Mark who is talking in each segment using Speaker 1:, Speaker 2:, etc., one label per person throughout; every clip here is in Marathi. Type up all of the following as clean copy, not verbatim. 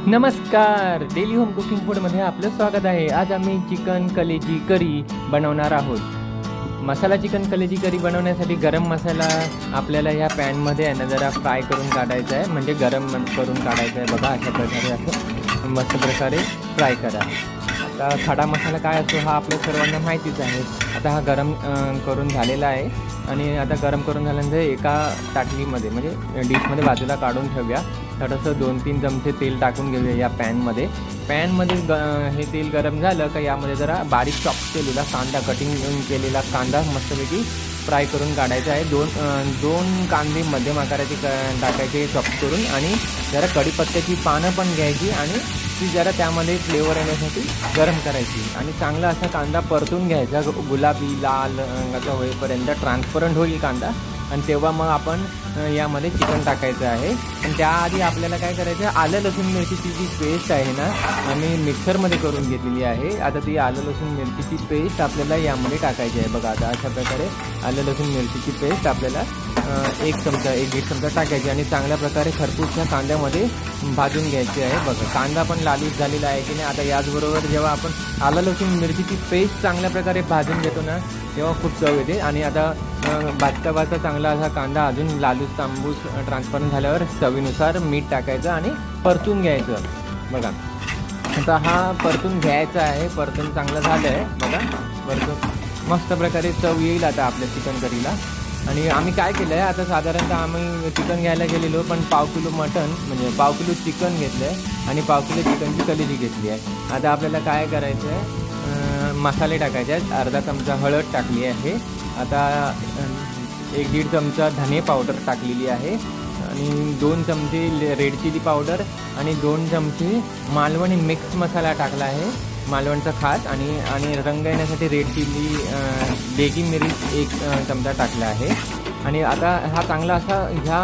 Speaker 1: नमस्कार, डेली होम कुकिंग फूडमध्ये आपलं स्वागत आहे. आज आम्ही चिकन कलेजी करी बनवणार आहोत. मसाला चिकन कलेजी करी बनवण्यासाठी गरम मसाला आपल्याला ह्या पॅनमध्ये आहे ना जरा फ्राय करून काढायचा आहे, म्हणजे गरम करून काढायचा आहे. बघा अशा प्रकारे असं मस्त प्रकारे फ्राय करा. आता खडा मसाला काय असतो हा आपल्या सर्वांना माहितीच आहे. आता हा गरम करून झालेला आहे आणि आता गरम करून झाल्यानंतर एका ताटलीमध्ये म्हणजे डिशमध्ये बाजूला काढून ठेवूया. थोडंसं 2-3 चमचे तेल टाकून घेऊया या पॅनमध्ये. हे तेल गरम झालं का यामध्ये जरा बारीक चॉप केलेला कांदा, कटिंग केलेला कांदा मस्तपैकी फ्राय करून काढायचा आहे. दोन कांदे मध्यम आकाराचे टाकायचे चॉप करून, आणि जरा कढीपत्त्याची पानं पण घ्यायची आणि ती जरा त्यामध्ये फ्लेवर येण्यासाठी गरम करायची आणि चांगला असा कांदा परतून घ्यायचा, गुलाबी लाल रंगाचा होईपर्यंत ट्रान्सपरंट होईल कांदा. आणि तेव्हा मग आपण यामध्ये चिकन टाकायचं आहे. पण त्याआधी आपल्याला काय करायचं आहे, आलं लसूण मिरचीची जी पेस्ट आहे ना आम्ही मिक्सरमध्ये करून घेतलेली आहे. आता ती आलं लसूण मिरचीची पेस्ट आपल्याला यामध्ये टाकायची आहे. बघा आता अशा प्रकारे आलं लसूण मिरचीची पेस्ट आपल्याला 1-1.5 चमचा टाकायची आणि चांगल्या प्रकारे खरपूसच्या कांद्यामध्ये भाजून घ्यायची आहे. बघा कांदा पण लालूच झालेला आहे की नाही. आता याचबरोबर जेव्हा आपण आलं लसूण मिरचीची पेस्ट चांगल्या प्रकारे भाजून घेतो ना तेव्हा खूप चव येते. आणि आता भाजता चांगला असा कांदा अजून लालूस तांबूस ट्रान्सपरंट झाल्यावर चवीनुसार मीठ टाकायचं आणि परतून घ्यायचं. बघा आता हा परतून घ्यायचा आहे. परतून चांगलं झालं आहे. बघा परतून मस्त प्रकारे चव येईल आता आपल्या चिकन करीला. आणि आम्ही काय केलं आहे, आता साधारणतः आम्ही चिकन घ्यायला गेलेलो, पण पाव किलो मटन म्हणजे पाव किलो चिकन घेतलं आहे आणि पाव किलो चिकनची कलेजी घेतली आहे. आता आपल्याला काय करायचं आहे, मसाले टाकायचे आहेत. अर्धा चमचा हळद टाकली आहे. आता 1-1.5 चमचा धने पावडर टाकलेली आहे आणि 2 चमचे रेड चिली पावडर आणि 2 चमचे मालवणी मिक्स मसाला टाकला आहे, मालवणचा खास. आणि रंग येण्यासाठी रेड चिली बेगी मिरीच 1 चमचा टाकला आहे. आणि आता हा चांगला असा ह्या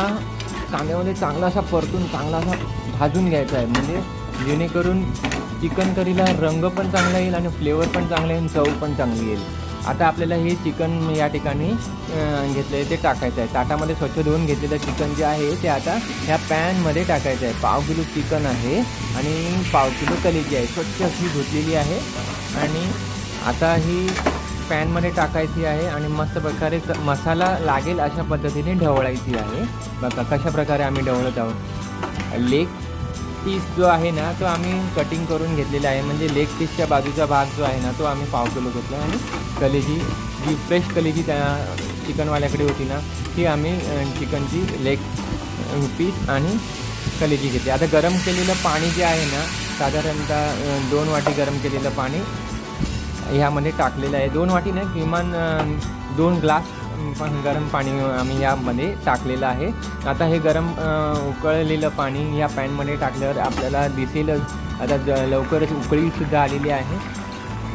Speaker 1: कांद्यामध्ये चांगला असा परतून चांगला असा भाजून घ्यायचा आहे, म्हणजे जेणेकरून चिकन करीला रंग पण चांगला येईल आणि फ्लेवर पण चांगला येईल, चव पण चांगली येईल. आता आपल्याला हे चिकन या ठिकाणी घेतलं आहे ते टाकायचं आहे. ताटामध्ये स्वच्छ धुवून घेतलेलं चिकन जे आहे ते आता ह्या पॅनमध्ये टाकायचं आहे. पाव किलो चिकन आहे आणि पाव किलो कलेजी आहे, स्वच्छ अशी धुतलेली आहे. आणि आता ही पॅनमध्ये टाकायची आहे आणि मस्त प्रकारे मसाला लागेल अशा पद्धतीने ढवळायची आहे. बघा कशा प्रकारे आम्ही ढवळत आहोत. लेग पीस जो आहे ना तो आम्ही कटिंग करून घेतलेला आहे, म्हणजे लेग पीसच्या बाजूचा भाग जो आहे ना तो आम्ही पाव किलो घेतला. आणि कलेजी जी फ्रेश कलेजी त्या चिकनवाल्याकडे होती ना ती आम्ही चिकनची लेग पीस आणि कलेजी घेतली. आता गरम केलेलं पाणी जे आहे ना साधारणतः 2 वाटी गरम केलेलं पाणी ह्यामध्ये टाकलेलं आहे. 2 वाटी नाही, किमान 2 ग्लास गरम पाणी आम्ही यामध्ये टाकलेलं आहे. आता हे गरम उकळलेलं पाणी या पॅनमध्ये टाकल्यावर आपल्याला दिसेलच आता लवकरच उकळीसुद्धा आलेली आहे.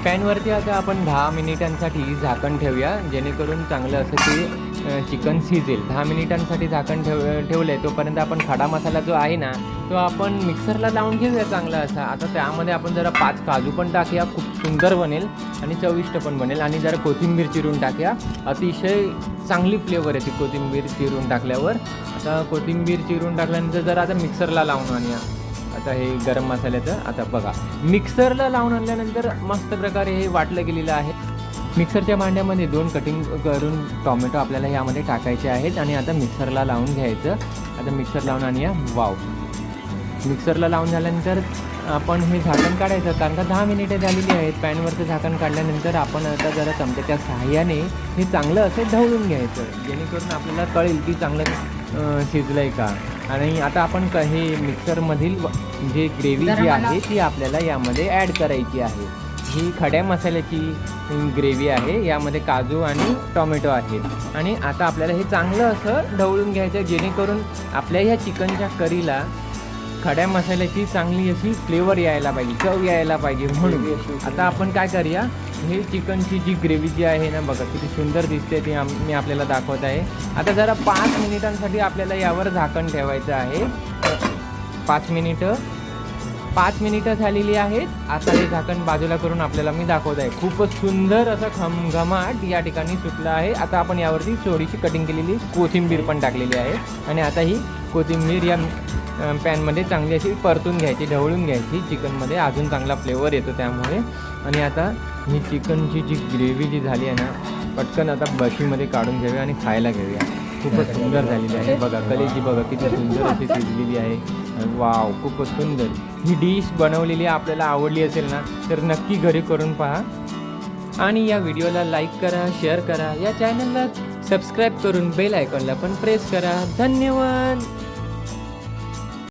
Speaker 1: पॅनवरती आता आपण 10 मिनिटांसाठी झाकण ठेवूया, जेणेकरून चांगलं असं ते चिकन शिजेल. 10 मिनिटांसाठी झाकण ठेवलं आहे. तोपर्यंत आपण खडा मसाला जो आहे ना तो आपण मिक्सरला लावून घेऊया चांगला असा. आता त्यामध्ये आपण जरा 5 काजू पण टाकूया, खूप सुंदर बनेल आणि चविष्ट पण बनेल. आणि जरा कोथिंबीर चिरून टाकूया, अतिशय चांगली फ्लेवर येते कोथिंबीर चिरून टाकल्यावर. आता कोथिंबीर चिरून टाकल्यानंतर जरा आता मिक्सरला लावून आणूया. आता हे गरम मसाल्याचं आता बघा मिक्सरला लावून आणल्यानंतर मस्त प्रकारे हे वाटलं गेलेलं आहे. मिक्सरच्या भांड्यामध्ये 2 कटिंग करून टॉमॅटो आपल्याला यामध्ये टाकायचे आहेत आणि आता मिक्सरला लावून घ्यायचं. आता मिक्सर लावून आणूया. वाव, मिक्सरला लावून झाल्यानंतर आपण हे झाकण काढायचं, कारण का 10 मिनिटे झालेली आहेत. पॅनवरचं झाकण काढल्यानंतर आपण आता जरा चमच्याच्या सहाय्याने हे चांगलं असं ढवळून घ्यायचं, जेणेकरून आपल्याला कळेल की चांगलं शिजलं आहे का. आणि आता आपण हे मिक्सरमधील जे ग्रेव्ही जी आहे ती आपल्याला यामध्ये ॲड करायची आहे. ही खड्या मसाल्याची ग्रेव्ही आहे, यामध्ये काजू आणि टॉमॅटो आहेत. आणि आता आपल्याला हे चांगलं असं ढवळून घ्यायचं, जेणेकरून आपल्या ह्या चिकनच्या करीला खड्या मसाल्याची चांगली अशी फ्लेवर यायला पाहिजे, चव यायला पाहिजे. म्हणून आता आपण काय करूया, हे चिकनची जी ग्रेव्ही जी आहे ना बघा किती सुंदर दिसते ती मी आपल्याला दाखवत आहे. आता जरा 5 मिनिटांसाठी आपल्याला यावर झाकण ठेवायचं आहे. 5 मिनिटं झालेली आहेत. आता हे झाकण बाजूला करून आपल्याला मी दाखवत आहे. खूपच सुंदर असा घमघमाट या ठिकाणी सुटला आहे. आता आपण यावरती थोडीशी कटिंग केलेली कोथिंबीर पण टाकलेली आहे आणि आता ही कोथिंबीर या पॅनमध्ये चांगली अशी परतून घ्यायची, ढवळून घ्यायची चिकनमध्ये, अजून चांगला फ्लेवर येतो त्यामुळे. आणि आता ही चिकनची जी ग्रेव्ही जी झाली आहे ना, पटकन आता बशीमध्ये काढून घेऊया आणि खायला घेऊया. खूपच सुंदर झालेली आहे. बघा कलेजी बघा किती सुंदर अशी शिजलेली आहे. वाव, खूपच सुंदर. ही डिश बनवलेली आपल्याला आवडली असेल ना तर नक्की घरी करून पहा. आणि या व्हिडिओला लाईक करा, शेअर करा, या चॅनलला सबस्क्राईब करून बेल आयकॉनला पण प्रेस करा. धन्यवाद.